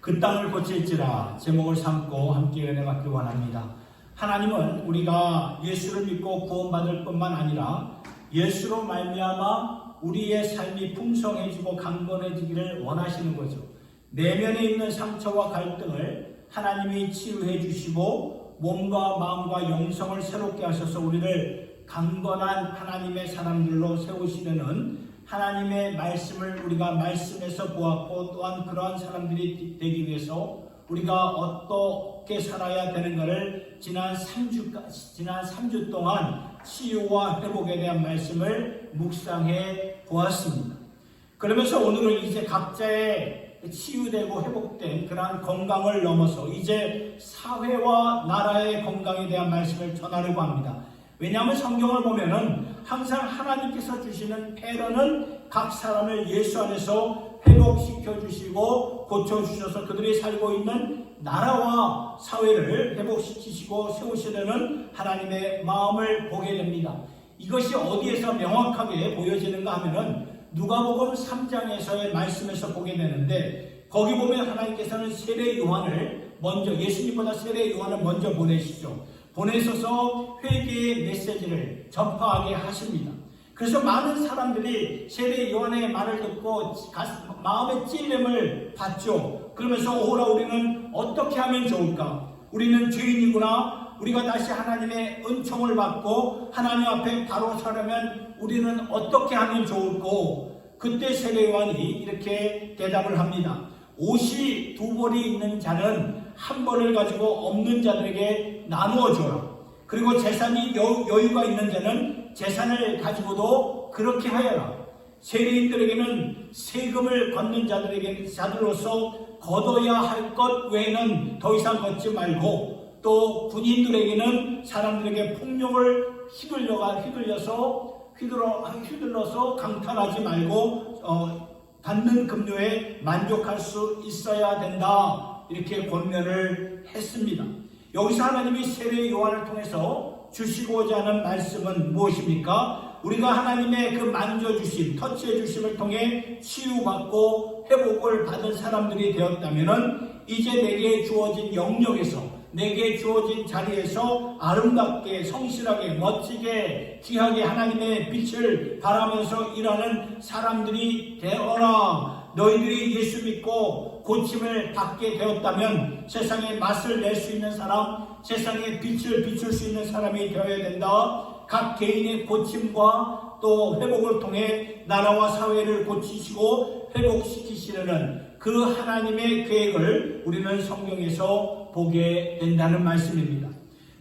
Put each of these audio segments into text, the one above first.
그 땅을 고칠지라 제목을 삼고 함께 은혜 받기 원합니다. 하나님은 우리가 예수를 믿고 구원받을 뿐만 아니라 예수로 말미암아 우리의 삶이 풍성해지고 강건해지기를 원하시는 거죠. 내면에 있는 상처와 갈등을 하나님이 치유해 주시고 몸과 마음과 영성을 새롭게 하셔서 우리를 강건한 하나님의 사람들로 세우시려는 하나님의 말씀을 우리가 말씀에서 보았고, 또한 그러한 사람들이 되기 위해서 우리가 어떻게 살아야 되는가를 지난 3주 동안 치유와 회복에 대한 말씀을 묵상해 보았습니다. 그러면서 오늘은 이제 각자의 치유되고 회복된 그러한 건강을 넘어서 이제 사회와 나라의 건강에 대한 말씀을 전하려고 합니다. 왜냐하면 성경을 보면은 항상 하나님께서 주시는 패러는 각 사람을 예수 안에서 회복시켜 주시고 고쳐 주셔서 그들이 살고 있는 나라와 사회를 회복시키시고 세우시려는 하나님의 마음을 보게 됩니다. 이것이 어디에서 명확하게 보여지는가 하면은 누가복음 3장에서의 말씀에서 보게 되는데, 거기 보면 하나님께서는 세례 요한을 먼저, 예수님보다 세례 요한을 먼저 보내시죠. 보내셔서 회개의 메시지를 전파하게 하십니다. 그래서 많은 사람들이 세례 요한의 말을 듣고 마음의 찔림을 받죠. 그러면서 오라, 우리는 어떻게 하면 좋을까? 우리는 죄인이구나. 우리가 다시 하나님의 은총을 받고 하나님 앞에 바로 서려면 우리는 어떻게 하면 좋을까? 그때 세례 요한이 이렇게 대답을 합니다. 옷이 두 벌이 있는 자는 한 벌을 가지고 없는 자들에게 나누어 줘라. 그리고 재산이 여유가 있는 자는 재산을 가지고도 그렇게 하여라. 세리인들에게는 세금을 걷는 자들로서 걷어야 할 것 외에는 더 이상 걷지 말고, 또 군인들에게는 사람들에게 폭력을 휘둘러서 강탈하지 말고 받는 급료에 만족할 수 있어야 된다. 이렇게 권면을 했습니다. 여기서 하나님이 세례 요한을 통해서 주시고자 하는 말씀은 무엇입니까? 우리가 하나님의 그 만져주심, 터치해주심을 통해 치유받고 회복을 받은 사람들이 되었다면 이제 내게 주어진 영역에서, 내게 주어진 자리에서 아름답게, 성실하게, 멋지게, 귀하게 하나님의 빛을 발하면서 일하는 사람들이 되어라. 너희들이 예수 믿고 고침을 받게 되었다면 세상에 맛을 낼 수 있는 사람, 세상에 빛을 비출 수 있는 사람이 되어야 된다. 각 개인의 고침과 또 회복을 통해 나라와 사회를 고치시고 회복시키시려는 그 하나님의 계획을 우리는 성경에서 보게 된다는 말씀입니다.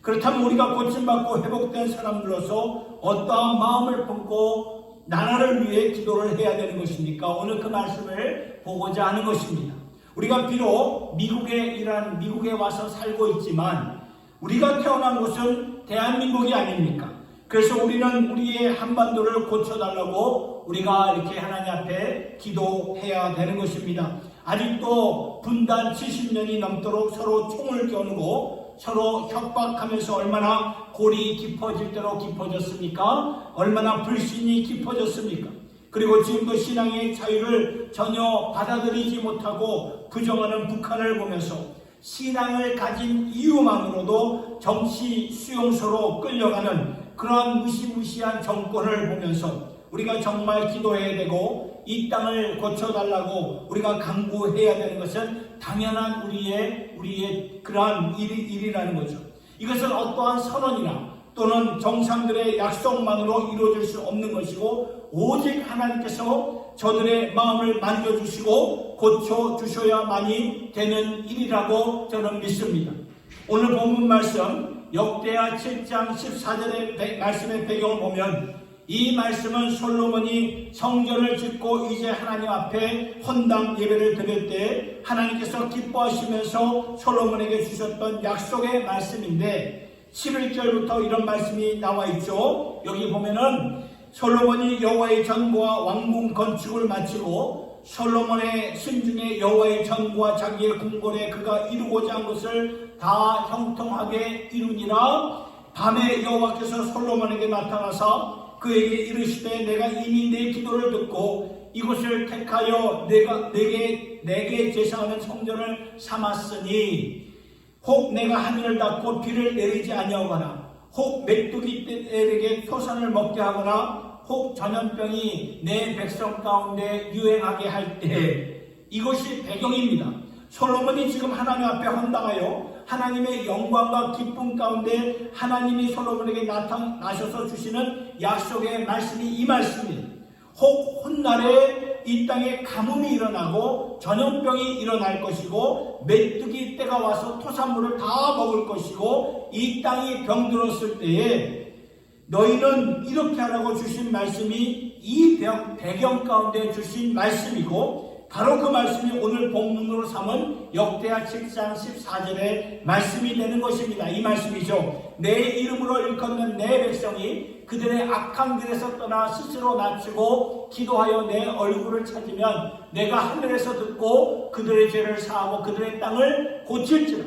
그렇다면 우리가 고침받고 회복된 사람들로서 어떠한 마음을 품고 나라를 위해 기도를 해야 되는 것입니까? 오늘 그 말씀을 보고자 하는 것입니다. 우리가 비록 미국에 와서 살고 있지만 우리가 태어난 곳은 대한민국이 아닙니까? 그래서 우리는 우리의 한반도를 고쳐달라고 우리가 이렇게 하나님 앞에 기도해야 되는 것입니다. 아직도 분단 70년이 넘도록 서로 총을 겨누고 서로 협박하면서 얼마나 골이 깊어질 대로 깊어졌습니까? 얼마나 불신이 깊어졌습니까? 그리고 지금도 신앙의 자유를 전혀 받아들이지 못하고 부정하는 북한을 보면서 신앙을 가진 이유만으로도 정치 수용소로 끌려가는 그러한 무시무시한 정권을 보면서 우리가 정말 기도해야 되고 이 땅을 고쳐달라고 우리가 강구해야 되는 것은 당연한 우리의 그러한 일이라는 거죠. 이것은 어떠한 선언이나 또는 정상들의 약속만으로 이루어질 수 없는 것이고, 오직 하나님께서 저들의 마음을 만져주시고 고쳐주셔야만이 되는 일이라고 저는 믿습니다. 오늘 본문 말씀 역대하 7장 14절의 말씀의 배경을 보면, 이 말씀은 솔로몬이 성전을 짓고 이제 하나님 앞에 헌당 예배를 드릴 때 하나님께서 기뻐하시면서 솔로몬에게 주셨던 약속의 말씀인데, 11절부터 이런 말씀이 나와 있죠. 여기 보면은 솔로몬이 여호와의 전과 왕궁 건축을 마치고 솔로몬의 순중에 여호와의 전과 자기의 궁궐에 그가 이루고자 한 것을 다 형통하게 이루니라. 밤에 여호와께서 솔로몬에게 나타나사 그에게 이르시되 내가 이미 내 기도를 듣고 이곳을 택하여 내게 내게 제사하는 성전을 삼았으니 혹 내가 하늘을 닫고 비를 내리지 아니하거나 혹 메뚜기 떼에게 토산을 먹게 하거나 혹 전염병이 내 백성 가운데 유행하게 할 때, 이것이 배경입니다. 솔로몬이 지금 하나님 앞에 헌당하여 하나님의 영광과 기쁨 가운데 하나님이 솔로몬에게 나타나셔서 주시는 약속의 말씀이 이 말씀입니다. 혹 훗날에 이 땅에 가뭄이 일어나고 전염병이 일어날 것이고 메뚜기 떼가 와서 토산물을 다 먹을 것이고 이 땅이 병들었을 때에 너희는 이렇게 하라고 주신 말씀이 이 배경 가운데 주신 말씀이고, 바로 그 말씀이 오늘 본문으로 삼은 역대하 7장 14절의 말씀이 되는 것입니다. 이 말씀이죠. 내 이름으로 일컫는 내 백성이 그들의 악한 길에서 떠나 스스로 낮추고 기도하여 내 얼굴을 찾으면 내가 하늘에서 듣고 그들의 죄를 사하고 그들의 땅을 고칠지라.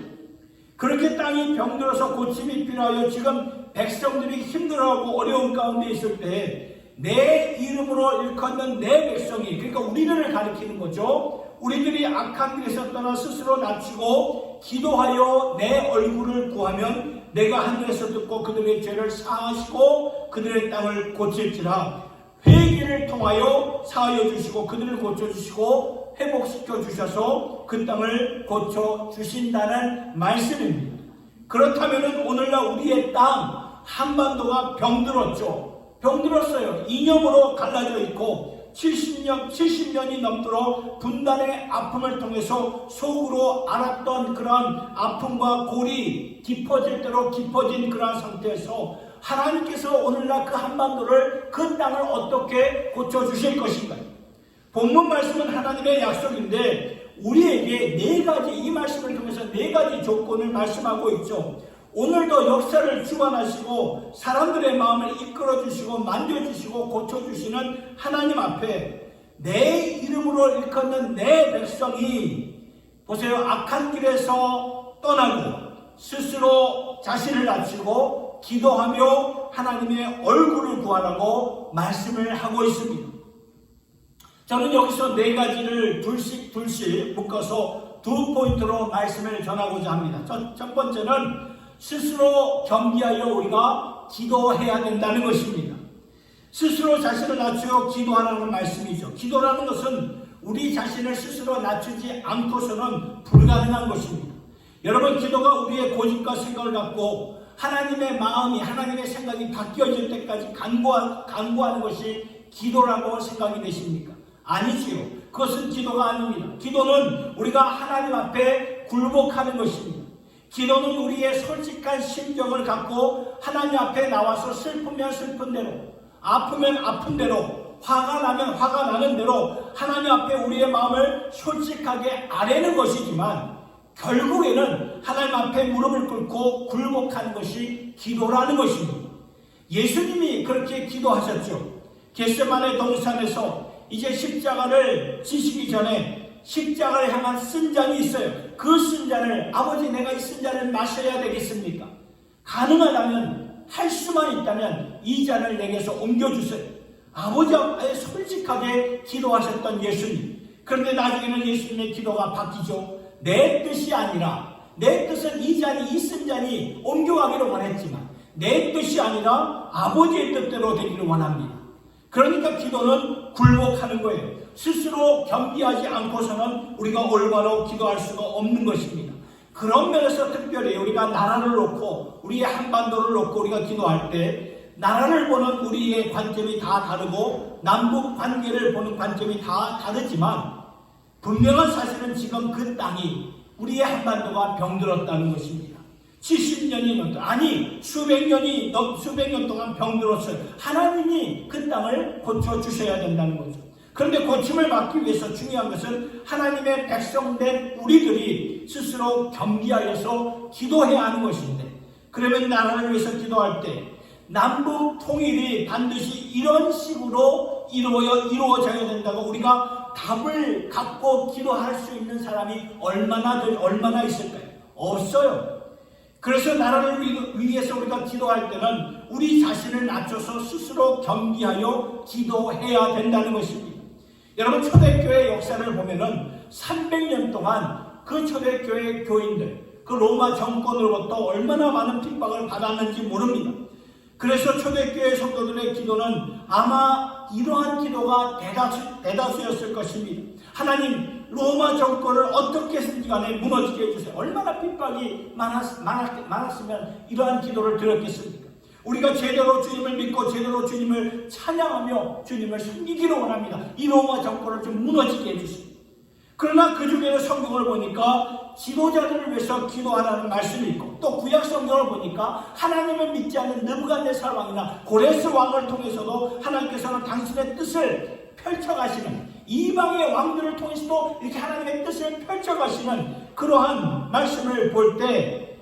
그렇게 땅이 병들어서 고침이 필요하여 지금 백성들이 힘들어하고 어려운 가운데 있을 때 내 이름으로 일컫는 내 백성이, 그러니까 우리들을 가리키는 거죠. 우리들이 악한 길에서 떠나 스스로 낮추고 기도하여 내 얼굴을 구하면 내가 하늘에서 듣고 그들의 죄를 사하시고 그들의 땅을 고칠지라. 회개를 통하여 사하여 주시고 그들을 고쳐주시고 회복시켜 주셔서 그 땅을 고쳐주신다는 말씀입니다. 그렇다면 오늘날 우리의 땅 한반도가 병들었죠. 병들었어요. 이념으로 갈라져 있고 70년이 넘도록 분단의 아픔을 통해서 속으로 알았던 그런 아픔과 골이 깊어질 대로 깊어진 그런 상태에서 하나님께서 오늘날 그 한반도를, 그 땅을 어떻게 고쳐주실 것인가요? 본문 말씀은 하나님의 약속인데 우리에게 네 가지, 이 말씀을 통해서 네 가지 조건을 말씀하고 있죠. 오늘도 역사를 주관하시고 사람들의 마음을 이끌어주시고 만져주시고 고쳐주시는 하나님 앞에 내 이름으로 일컫는 내 백성이, 보세요, 악한 길에서 떠나고 스스로 자신을 낮추고 기도하며 하나님의 얼굴을 구하라고 말씀을 하고 있습니다. 저는 여기서 네 가지를 둘씩 묶어서 두 포인트로 말씀을 전하고자 합니다. 첫 번째는 스스로 겸비하여 우리가 기도해야 된다는 것입니다. 스스로 자신을 낮추어 기도하라는 말씀이죠. 기도라는 것은 우리 자신을 스스로 낮추지 않고서는 불가능한 것입니다. 여러분, 기도가 우리의 고집과 생각을 갖고 하나님의 마음이, 하나님의 생각이 바뀌어질 때까지 간구하는 것이 기도라고 생각이 되십니까? 아니지요. 그것은 기도가 아닙니다. 기도는 우리가 하나님 앞에 굴복하는 것입니다. 기도는 우리의 솔직한 심정을 갖고 하나님 앞에 나와서 슬프면 슬픈 대로, 아프면 아픈 대로, 화가 나면 화가 나는 대로 하나님 앞에 우리의 마음을 솔직하게 아뢰는 것이지만 결국에는 하나님 앞에 무릎을 꿇고 굴복하는 것이 기도라는 것입니다. 예수님이 그렇게 기도하셨죠. 겟세마네 동산에서 이제 십자가를 지시기 전에 십자가를 향한 쓴잔이 있어요. 그 쓴잔을, 아버지 내가 이 쓴잔을 마셔야 되겠습니까? 가능하다면, 할 수만 있다면 이 잔을 내게서 옮겨주세요. 아버지 앞에 솔직하게 기도하셨던 예수님. 그런데 나중에는 예수님의 기도가 바뀌죠. 내 뜻이 아니라, 내 뜻은 이 잔이, 이 쓴잔이 옮겨가기를 원했지만 내 뜻이 아니라 아버지의 뜻대로 되기를 원합니다. 그러니까 기도는 굴복하는 거예요. 스스로 겸비하지 않고서는 우리가 올바로 기도할 수가 없는 것입니다. 그런 면에서 특별히 우리가 나라를 놓고, 우리의 한반도를 놓고 우리가 기도할 때 나라를 보는 우리의 관점이 다 다르고 남북 관계를 보는 관점이 다 다르지만 분명한 사실은 지금 그 땅이, 우리의 한반도가 병들었다는 것입니다. 70년이 넘도록, 아니 수백 년 동안 병들었어요. 하나님이 그 땅을 고쳐주셔야 된다는 거죠. 그런데 고침을 받기 위해서 중요한 것은 하나님의 백성된 우리들이 스스로 겸비하여서 기도해야 하는 것인데, 그러면 나라를 위해서 기도할 때 남북 통일이 반드시 이런 식으로 이루어져야 된다고 우리가 답을 갖고 기도할 수 있는 사람이 얼마나 있을까요? 없어요. 그래서 나라를 위해서 우리가 기도할 때는 우리 자신을 낮춰서 스스로 겸비하여 기도해야 된다는 것입니다. 여러분, 초대교회 역사를 보면은 300년 동안 그 초대교회 교인들, 그 로마 정권으로부터 얼마나 많은 핍박을 받았는지 모릅니다. 그래서 초대교회 성도들의 기도는 아마 이러한 기도가 대다수였을 것입니다. 하나님, 로마 정권을 어떻게든지 간에 무너지게 해주세요. 얼마나 핍박이 많았으면 이러한 기도를 드렸겠습니까? 우리가 제대로 주님을 믿고 제대로 주님을 찬양하며 주님을 섬기기를 원합니다. 이 로마 정권을 좀 무너지게 해주십시오. 그러나 그 중에는 성경을 보니까 지도자들을 위해서 기도하라는 말씀이 있고, 또 구약 성경을 보니까 하나님을 믿지 않는 느부갓네살 왕이나 고레스 왕을 통해서도 하나님께서는 당신의 뜻을 펼쳐가시는, 이방의 왕들을 통해서도 이렇게 하나님의 뜻을 펼쳐가시는 그러한 말씀을 볼 때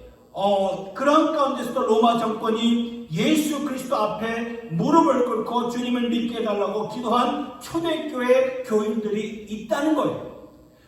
그런 가운데서도 로마 정권이 예수 그리스도 앞에 무릎을 꿇고 주님을 믿게 해달라고 기도한 초대교회 교인들이 있다는 거예요.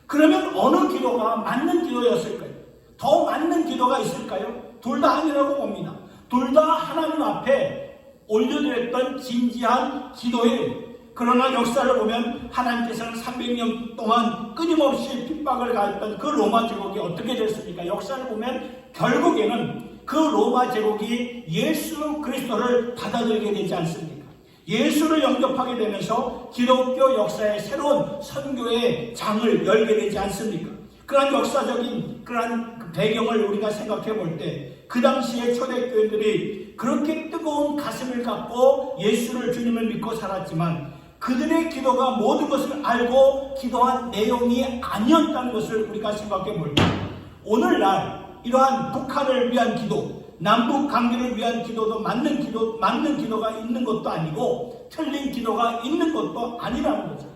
그러면 어느 기도가 맞는 기도였을까요? 더 맞는 기도가 있을까요? 둘 다 아니라고 봅니다. 둘 다 하나님 앞에 올려드렸던 진지한 기도예요. 그러나 역사를 보면 하나님께서는 300년 동안 끊임없이 핍박을 가했던 그 로마 제국이 어떻게 됐습니까? 역사를 보면 결국에는 그 로마 제국이 예수 그리스도를 받아들이게 되지 않습니까? 예수를 영접하게 되면서 기독교 역사의 새로운 선교의 장을 열게 되지 않습니까? 그러한 역사적인 그러한 배경을 우리가 생각해 볼 때 그 당시에 초대교인들이 그렇게 뜨거운 가슴을 갖고 예수를 주님을 믿고 살았지만 그들의 기도가 모든 것을 알고 기도한 내용이 아니었다는 것을 우리가 생각해 볼 때 오늘날 이러한 북한을 위한 기도, 남북 관계를 위한 기도도 맞는 기도가 있는 것도 아니고 틀린 기도가 있는 것도 아니라는 거죠.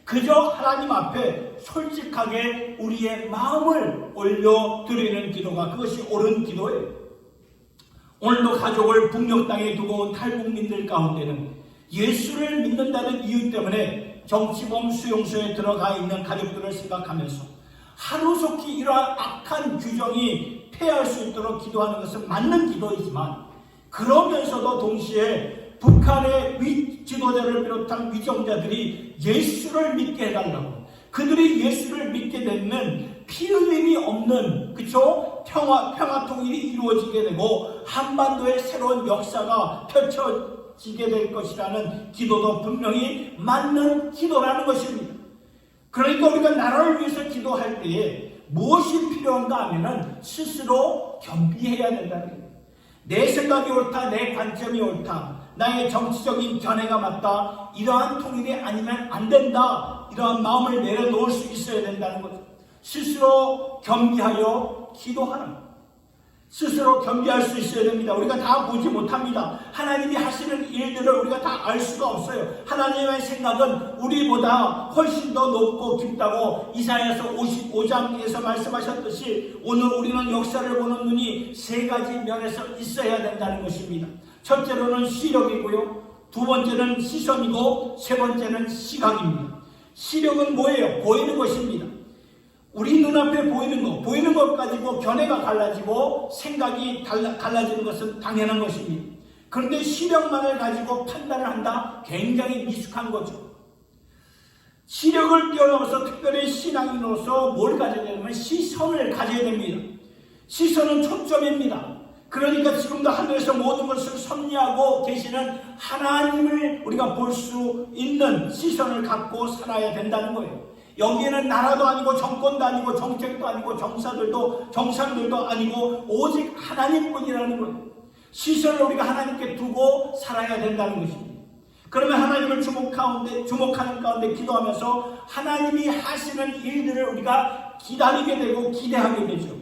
그저 하나님 앞에 솔직하게 우리의 마음을 올려드리는 기도가 그것이 옳은 기도예요. 오늘도 가족을 북녘 땅에 두고 온 탈북민들 가운데는 예수를 믿는다는 이유 때문에 정치범 수용소에 들어가 있는 가족들을 생각하면서 하루속히 이러한 악한 규정이 폐할 수 있도록 기도하는 것은 맞는 기도이지만, 그러면서도 동시에 북한의 지도자를 비롯한 위정자들이 예수를 믿게 해달라고, 그들이 예수를 믿게 되면 피 흘림이 없는 평화 통일이 이루어지게 되고 한반도의 새로운 역사가 펼쳐지게 될 것이라는 기도도 분명히 맞는 기도라는 것입니다. 그러니까 우리가 나라를 위해서 기도할 때에 무엇이 필요한가 하면은 스스로 겸비해야 된다는 거예요. 내 생각이 옳다, 내 관점이 옳다, 나의 정치적인 견해가 맞다, 이러한 통일이 아니면 안 된다, 이러한 마음을 내려놓을 수 있어야 된다는 거죠. 스스로 겸비하여 기도하는 것, 스스로 겸비할 수 있어야 됩니다. 우리가 다 보지 못합니다. 하나님이 하시는 일들을 우리가 다 알 수가 없어요. 하나님의 생각은 우리보다 훨씬 더 높고 깊다고 이사야서 55장에서 말씀하셨듯이 오늘 우리는 역사를 보는 눈이 세 가지 면에서 있어야 된다는 것입니다. 첫째로는 시력이고요, 두 번째는 시선이고, 세 번째는 시각입니다. 시력은 뭐예요? 보이는 것입니다. 우리 눈앞에 보이는 것 가지고 견해가 갈라지고 생각이 갈라지는 것은 당연한 것입니다. 그런데 시력만을 가지고 판단을 한다? 굉장히 미숙한 거죠. 시력을 뛰어넘어서 특별히 신앙인으로서 뭘 가져야 되냐면 시선을 가져야 됩니다. 시선은 초점입니다. 그러니까 지금도 하늘에서 모든 것을 섭리하고 계시는 하나님을 우리가 볼 수 있는 시선을 갖고 살아야 된다는 거예요. 여기에는 나라도 아니고 정권도 아니고 정책도 아니고 정상들도 아니고 오직 하나님뿐이라는 거예요. 시선을 우리가 하나님께 두고 살아야 된다는 것입니다. 그러면 하나님을 주목하는 가운데 기도하면서 하나님이 하시는 일들을 우리가 기다리게 되고 기대하게 되죠.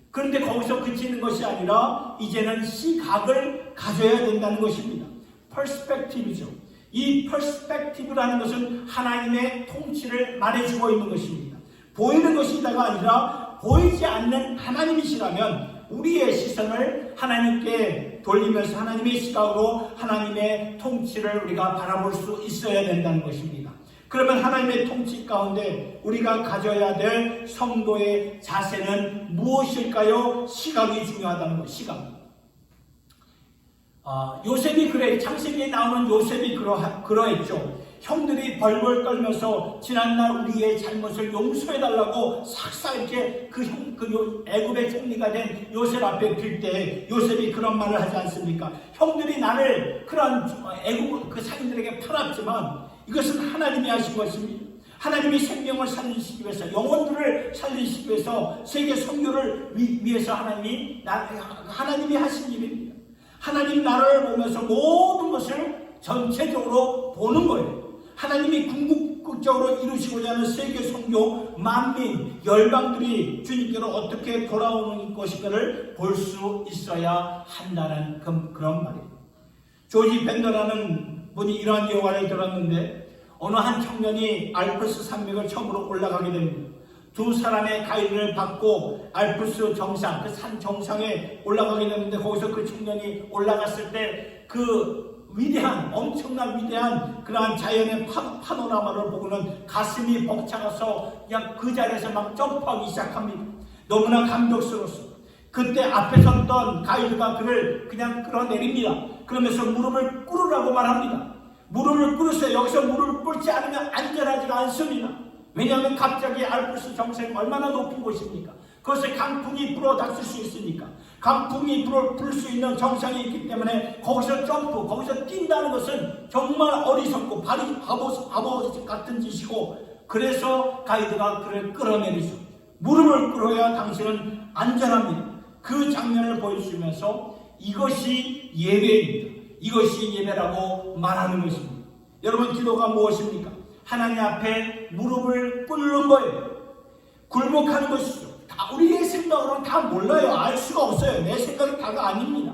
그런데 거기서 그치는 것이 아니라 이제는 시각을 가져야 된다는 것입니다. 퍼스펙티브죠. 이 퍼스펙티브라는 것은 하나님의 통치를 말해주고 있는 것입니다. 보이는 것이다가 아니라 보이지 않는 하나님이시라면 우리의 시선을 하나님께 돌리면서 하나님의 시각으로 하나님의 통치를 우리가 바라볼 수 있어야 된다는 것입니다. 그러면 하나님의 통치 가운데 우리가 가져야 될 성도의 자세는 무엇일까요? 시각이 중요하다는 것. 시각. 요셉이 창세기에 나오는 요셉이 그러했죠. 형들이 벌벌 떨면서 지난날 우리의 잘못을 용서해달라고 싹싹 이렇게 애굽의 총리가 된 요셉 앞에 빌 때 요셉이 그런 말을 하지 않습니까? 형들이 나를 그런 애굽 그 상인들에게 팔았지만 이것은 하나님이 하신 것입니다. 하나님이 생명을 살리시기 위해서, 영혼들을 살리시기 위해서, 세계 선교를 위해서 하나님이 하신 일입니다. 하나님 나라를 보면서 모든 것을 전체적으로 보는 거예요. 하나님이 궁극적으로 이루시고자 하는 세계 선교, 만민, 열방들이 주님께로 어떻게 돌아오는 것인가를 볼 수 있어야 한다는 그런 말이에요. 조지 밴더라는 분이 이러한 예화를 들었는데, 어느 한 청년이 알프스 산맥을 처음으로 올라가게 됩니다. 두 사람의 가이드를 받고 알프스 정상, 그 산 정상에 올라가게 되는데, 거기서 그 청년이 올라갔을 때 그 위대한, 엄청난 위대한 그러한 자연의 파노라마를 보고는 가슴이 벅차가서 그냥 그 자리에서 막 점프하기 시작합니다. 너무나 감격스러웠어요. 그때 앞에 섰던 가이드가 그를 그냥 끌어내립니다. 그러면서 무릎을 꿇으라고 말합니다. 무릎을 꿇으세요. 여기서 무릎을 꿇지 않으면 안전하지가 않습니다. 왜냐하면 갑자기 알프스 정상이 얼마나 높은 곳입니까? 그것에 강풍이 불어닥칠 수 있으니까. 강풍이 불 수 있는 정상이 있기 때문에 거기서 점프, 거기서 뛴다는 것은 정말 어리석고 바보 같은 짓이고, 그래서 가이드가 그를 끌어내리죠. 무릎을 꿇어야 당신은 안전합니다. 그 장면을 보여주면서 이것이 예배입니다. 이것이 예배라고 말하는 것입니다. 여러분, 기도가 무엇입니까? 하나님 앞에 무릎을 꿇는 거예요. 굴복하는 것이죠. 우리의 생각으로는 다 몰라요. 알 수가 없어요. 내 생각이 다가 아닙니다.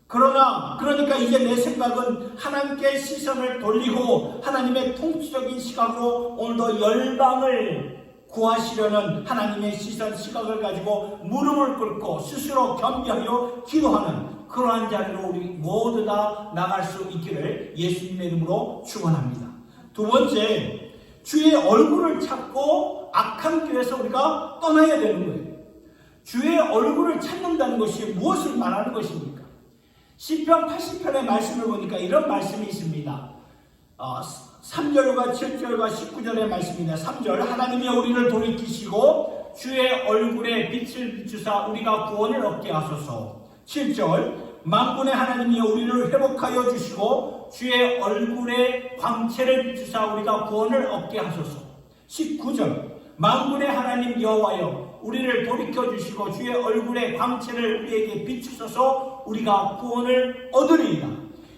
그러니까 이제 내 생각은 하나님께 시선을 돌리고 하나님의 통치적인 시각으로 오늘도 열방을 구하시려는 하나님의 시각을 가지고 무릎을 꿇고 스스로 겸비하여 기도하는 그러한 자리로 우리 모두 다 나갈 수 있기를 예수님의 이름으로 축원합니다. 두 번째, 주의 얼굴을 찾고 악한 길에서 우리가 떠나야 되는 거예요. 주의 얼굴을 찾는다는 것이 무엇을 말하는 것입니까? 시편 80편의 말씀을 보니까 이런 말씀이 있습니다. 3절과 7절과 19절의 말씀입니다. 3절, 하나님이 우리를 돌이키시고 주의 얼굴에 빛을 비추사 우리가 구원을 얻게 하소서. 7절, 만군의 하나님이 우리를 회복하여 주시고 주의 얼굴에 광채를 비추사 우리가 구원을 얻게 하소서. 19절, 만군의 하나님 여호와여 우리를 돌이켜 주시고 주의 얼굴에 광채를 우리에게 비추소서 우리가 구원을 얻으리이다.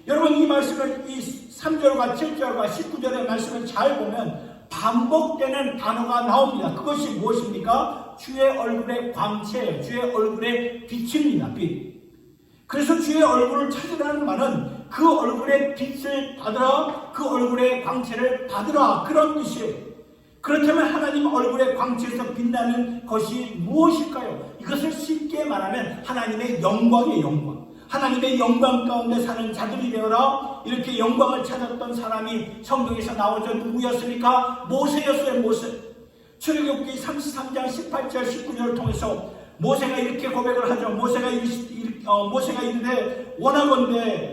여러분, 이 말씀을, 이 3절과 7절과 19절의 말씀을 잘 보면 반복되는 단어가 나옵니다. 그것이 무엇입니까? 주의 얼굴의 광채, 주의 얼굴의 빛입니다. 빛. 그래서 주의 얼굴을 찾으라는 말은 그 얼굴의 빛을 받으라, 그 얼굴의 광채를 받으라, 그런 뜻이에요. 그렇다면 하나님 얼굴의 광채에서 빛나는 것이 무엇일까요? 이것을 쉽게 말하면 하나님의 영광의 영광. 하나님의 영광 가운데 사는 자들이 되어라. 이렇게 영광을 찾았던 사람이 성경에서 나오죠. 누구였습니까? 모세였어요. 모세. 출애굽기 33장 18절 19절을 통해서 모세가 이렇게 고백을 하죠. 모세가 이르되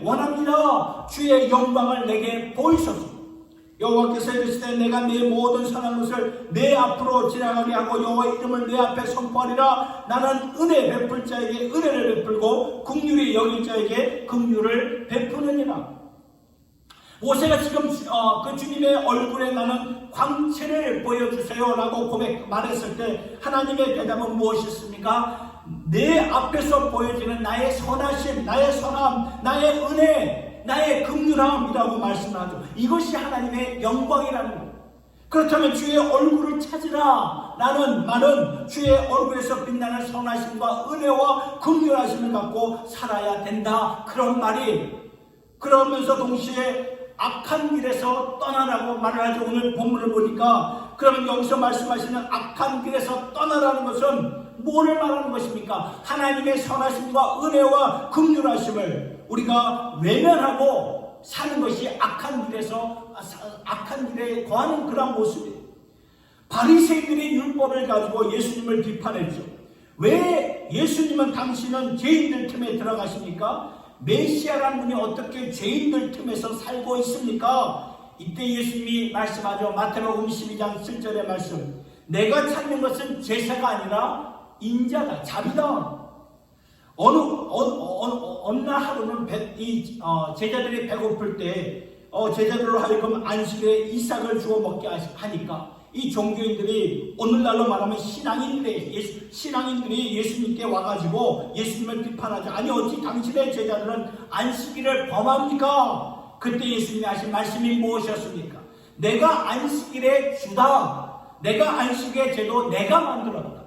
원합니다. 주의 영광을 내게 보이소서. 여호와께서 이르시되 내가 네 모든 선한 것을 내 앞으로 지나가게 하고 여호와의 이름을 내 앞에 선포하리라. 나는 은혜 베풀 자에게 은혜를 베풀고 긍휼히 여길 자에게 긍휼을 베푸느니라. 모세가 지금 그 주님의 얼굴에 나는 광채를 보여주세요 라고 말했을 때 하나님의 대답은 무엇이었습니까? 내 앞에서 보여지는 나의 선하심, 나의 선함, 나의 은혜, 나의 긍휼함이라고 말씀하죠. 이것이 하나님의 영광이라는 거예요. 그렇다면 주의 얼굴을 찾으라 라는 말은 주의 얼굴에서 빛나는 선하심과 은혜와 긍휼하심을 갖고 살아야 된다, 그런 말이에요. 그러면서 동시에 악한 길에서 떠나라고 말을 하죠. 오늘 본문을 보니까 그러면 여기서 말씀하시는 악한 길에서 떠나라는 것은 뭐를 말하는 것입니까? 하나님의 선하심과 은혜와 긍휼하심을 우리가 외면하고 사는 것이 악한 길에 거하는 그런 모습이에요. 바리새인들이 율법을 가지고 예수님을 비판했죠. 왜 예수님은 당신은 죄인들 틈에 들어가십니까? 메시아라는 분이 어떻게 죄인들 틈에서 살고 있습니까? 이때 예수님이 말씀하죠. 마태복음 12장 7절의 말씀. 내가 찾는 것은 제사가 아니라 인자다, 자비다. 어느 날 하루는 제자들이 배고플 때 제자들로 하여금 안식일에 이삭을 주워 먹게 하니까 이 종교인들이 오늘날로 말하면 신앙인들이 예수님께 와가지고 예수님을 비판하죠. 아니 어찌 당신의 제자들은 안식일을 범합니까? 그때 예수님이 하신 말씀이 무엇이었습니까? 내가 안식일의 주다. 내가 안식의 제도 내가 만들었다.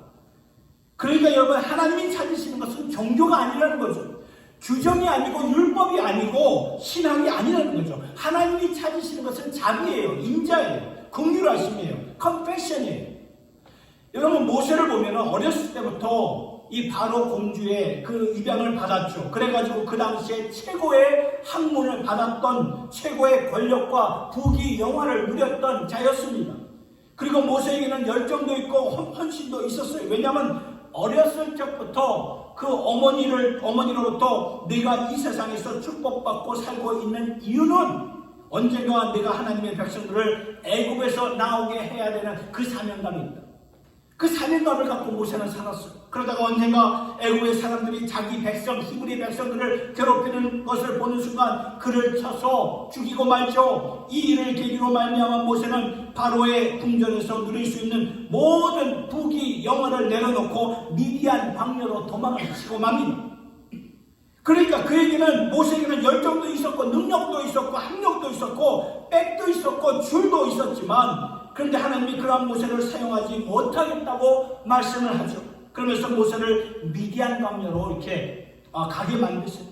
그러니까 여러분, 하나님이 찾으시는 것은 종교가 아니라는 거죠. 규정이 아니고 율법이 아니고 신앙이 아니라는 거죠. 하나님이 찾으시는 것은 자비예요. 인자예요. 긍휼하심이에요. 컴패션이에요. 여러분, 모세를 보면 어렸을 때부터 이 바로 공주의 그 입양을 받았죠. 그래가지고 그 당시에 최고의 학문을 받았던, 최고의 권력과 부귀 영화를 누렸던 자였습니다. 그리고 모세에게는 열정도 있고 헌신도 있었어요. 왜냐하면 어렸을 적부터 그 어머니로부터 네가 이 세상에서 축복받고 살고 있는 이유는 언젠가 내가 하나님의 백성들을 애굽에서 나오게 해야 되는 그 사명감이 있다. 그 사명감을 갖고 모세는 살았어요. 그러다가 언젠가 애굽의 사람들이 자기 백성, 히브리 백성들을 괴롭히는 것을 보는 순간 그를 쳐서 죽이고 말죠. 이 일을 계기로 말미암아 모세는 바로의 궁전에서 누릴 수 있는 모든 부귀 영화를 내려놓고 미디안 광야로 도망을 치고 맙니다. 그러니까 그에게는, 모세에게는 열정도 있었고 능력도 있었고 학력도 있었고 백도 있었고 줄도 있었지만, 그런데 하나님이 그러한 모세를 사용하지 못하겠다고 말씀을 하죠. 그러면서 모세를 미디안 광야로 이렇게 가게 만드셨어요.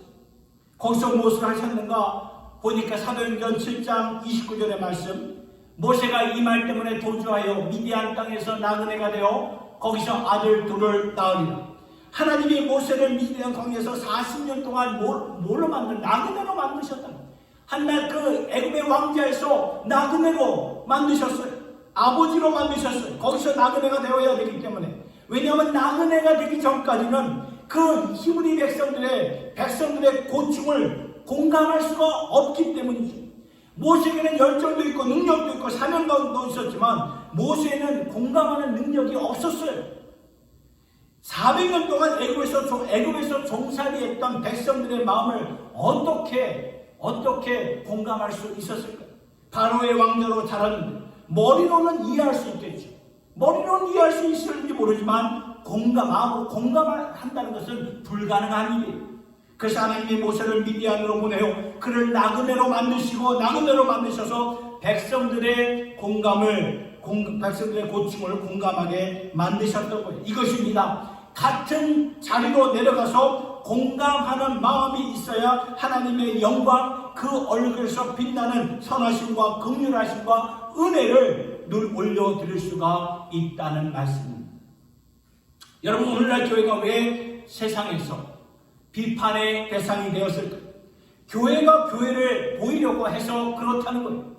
거기서 무엇을 하셨는가 보니까 사도행전 7장 29절의 말씀, 모세가 이 말 때문에 도주하여 미디안 땅에서 나그네가 되어 거기서 아들 둘을 낳으리라. 하나님이 모세를 미디안 광야에서 40년 동안 뭘로 나그네로 만드셨다. 한날 그 애굽의 왕자에서 나그네로 만드셨어요. 아버지로 만드셨어요. 거기서 나그네가 되어야 되기 때문에. 왜냐하면 나그네가 되기 전까지는 그 히브리 백성들의 고충을 공감할 수가 없기 때문이죠. 모세에게는 열정도 있고 능력도 있고 사명감도 있었지만 모세는 공감하는 능력이 없었어요. 400년 동안 애굽에서 종살이했던 백성들의 마음을 어떻게 공감할 수 있었을까요? 바로의 왕자로 자랐는데 머리로는 이해할 수 있겠죠. 머리로는 이해할 수 있을지 모르지만 마음으로 공감한다는 것은 불가능한 일이에요. 그래서 하나님이 모세를 미디안으로 보내요. 그를 나그네로 만드셔서 백성들의 고충을 공감하게 만드셨던 거예요. 이것입니다. 같은 자리로 내려가서 공감하는 마음이 있어야 하나님의 영광, 그 얼굴에서 빛나는 선하심과 긍휼하심과 은혜를 늘 올려드릴 수가 있다는 말씀입니다. 여러분, 오늘날 교회가 왜 세상에서 비판의 대상이 되었을까요? 교회가 교회를 보이려고 해서 그렇다는 거예요.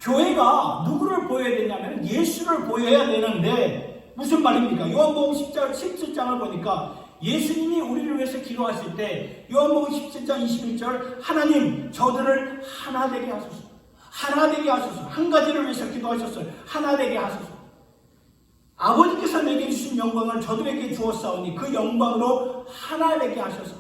교회가 누구를 보여야 되냐면 예수를 보여야 되는데, 무슨 말입니까? 요한복음 17장을 보니까 예수님이 우리를 위해서 기도하실 때 요한복음 17장 21절, 하나님 저들을 하나 되게 하소서. 하나 되게 하소서. 한 가지를 위해서 기도하셨어요. 하나 되게 하소서. 아버지께서 내게 주신 영광을 저들에게 주었사오니 그 영광으로 하나 되게 하소서.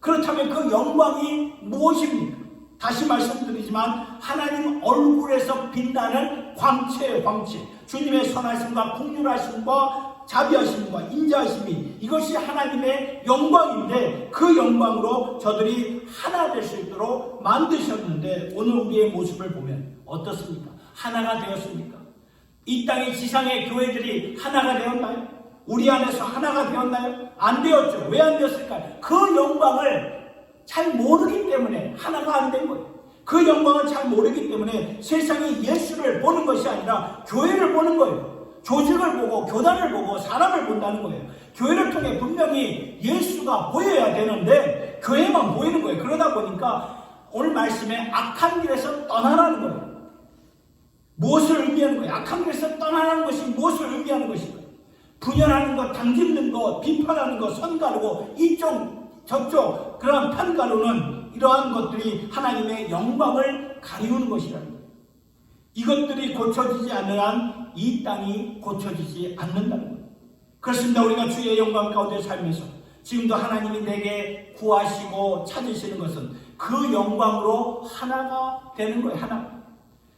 그렇다면 그 영광이 무엇입니까? 다시 말씀드리지만 하나님 얼굴에서 빛나는 광채예요. 광채. 주님의 선하심과 긍휼하심과 자비하심과 인자하심이, 이것이 하나님의 영광인데 그 영광으로 저들이 하나 될 수 있도록 만드셨는데, 오늘 우리의 모습을 보면 어떻습니까? 하나가 되었습니까? 이 땅의 지상의 교회들이 하나가 되었나요? 우리 안에서 하나가 되었나요? 안 되었죠. 왜 안 되었을까요? 그 영광을 잘 모르기 때문에 하나가 안 된 거예요. 그 영광을 잘 모르기 때문에 세상이 예수를 보는 것이 아니라 교회를 보는 거예요. 조직을 보고 교단을 보고 사람을 본다는 거예요. 교회를 통해 분명히 예수가 보여야 되는데 교회만 보이는 거예요. 그러다 보니까 오늘 말씀에 악한 길에서 떠나라는 거예요. 무엇을 의미하는 거예요? 악한 길에서 떠나라는 것이 무엇을 의미하는 것인가요? 분열하는 것, 당짓는 것, 비판하는 것, 선 가르고 이쪽 저쪽 그런 편 가르는 이러한 것들이 하나님의 영광을 가리우는 것이라는 거예요. 이것들이 고쳐지지 않는 한 이 땅이 고쳐지지 않는다는 거예요. 그렇습니다. 우리가 주의 영광 가운데 살면서 지금도 하나님이 내게 구하시고 찾으시는 것은 그 영광으로 하나가 되는 거예요. 하나.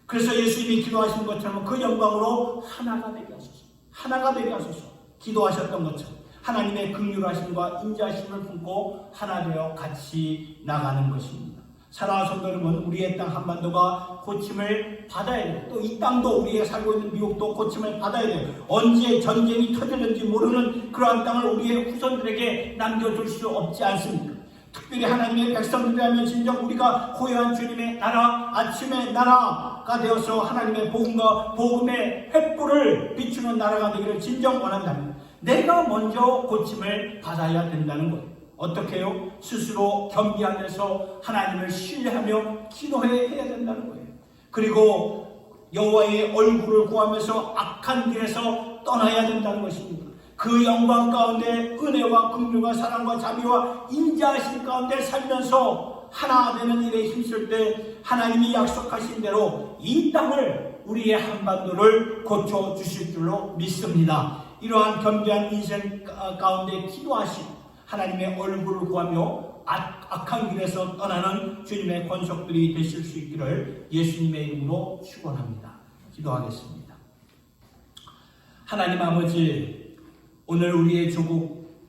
그래서 예수님이 기도하신 것처럼 그 영광으로 하나가 되게 하소서. 하나가 되게 하소서. 기도하셨던 것처럼 하나님의 긍휼하심과 인자하심을 품고 하나 되어 같이 나가는 것입니다. 사랑하는 성도 여러분, 우리의 땅 한반도가 고침을 받아야 돼요. 또 이 땅도 우리가 살고 있는 미국도 고침을 받아야 돼요. 언제 전쟁이 터질는지 모르는 그러한 땅을 우리의 후손들에게 남겨줄 수 없지 않습니까? 특별히 하나님의 백성들이라면 진정 우리가 고요한 주님의 나라, 아침의 나라가 되어서 하나님의 복음과 복음의 횃불을 비추는 나라가 되기를 진정 원한다면 내가 먼저 고침을 받아야 된다는 거예요. 어떻게 해요? 스스로 겸비하면서 하나님을 신뢰하며 기도해야 된다는 거예요. 그리고 여호와의 얼굴을 구하면서 악한 길에서 떠나야 된다는 것입니다. 그 영광 가운데 은혜와 긍휼과 사랑과 자비와 인자하심 가운데 살면서 하나 되는 일에 힘쓸 때 하나님이 약속하신 대로 이 땅을, 우리의 한반도를 고쳐주실 줄로 믿습니다. 이러한 겸비한 인생 가운데 기도하시고 하나님의 얼굴을 구하며 악한 길에서 떠나는 주님의 권속들이 되실 수 있기를 예수님의 이름으로 축원합니다. 기도하겠습니다. 하나님 아버지, 오늘 우리의 조국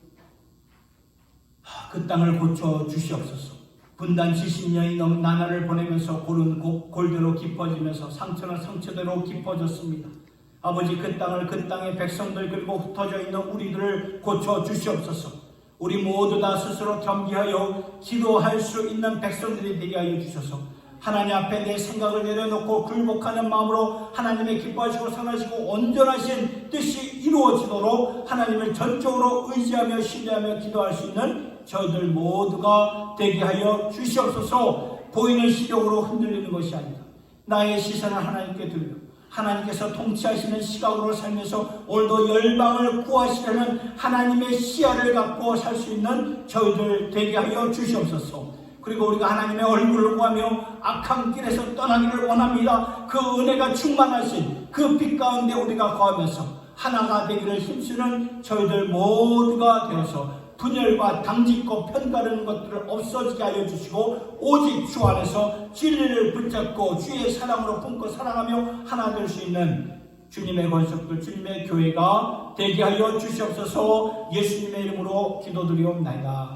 그 땅을 고쳐 주시옵소서. 분단 70년이 넘은 나날을 보내면서 골은 골대로 깊어지면서 상처는 상처대로 깊어졌습니다. 아버지, 그 땅을, 그 땅의 백성들, 그리고 흩어져 있는 우리들을 고쳐 주시옵소서. 우리 모두 다 스스로 겸비하여 기도할 수 있는 백성들이 되게 하여 주셔서 하나님 앞에 내 생각을 내려놓고 굴복하는 마음으로 하나님의 기뻐하시고 선하시고 온전하신 뜻이 이루어지도록 하나님을 전적으로 의지하며 신뢰하며 기도할 수 있는 저희들 모두가 되게 하여 주시옵소서. 보이는 시력으로 흔들리는 것이 아니다. 나의 시선을 하나님께 들려 하나님께서 통치하시는 시각으로 살면서 오늘도 열방을 구하시려는 하나님의 시야를 갖고 살 수 있는 저희들 되게 하여 주시옵소서. 그리고 우리가 하나님의 얼굴을 구하며 악한 길에서 떠나기를 원합니다. 그 은혜가 충만하신 그 빛 가운데 우리가 거하면서 하나가 되기를 힘쓰는 저희들 모두가 되어서 분열과 당짓고 편가르는 것들을 없어지게 하여 주시고 오직 주 안에서 진리를 붙잡고 주의 사랑으로 품고 사랑하며 하나 될 수 있는 주님의 권속들, 주님의 교회가 되게 하여 주시옵소서. 예수님의 이름으로 기도드리옵나이다.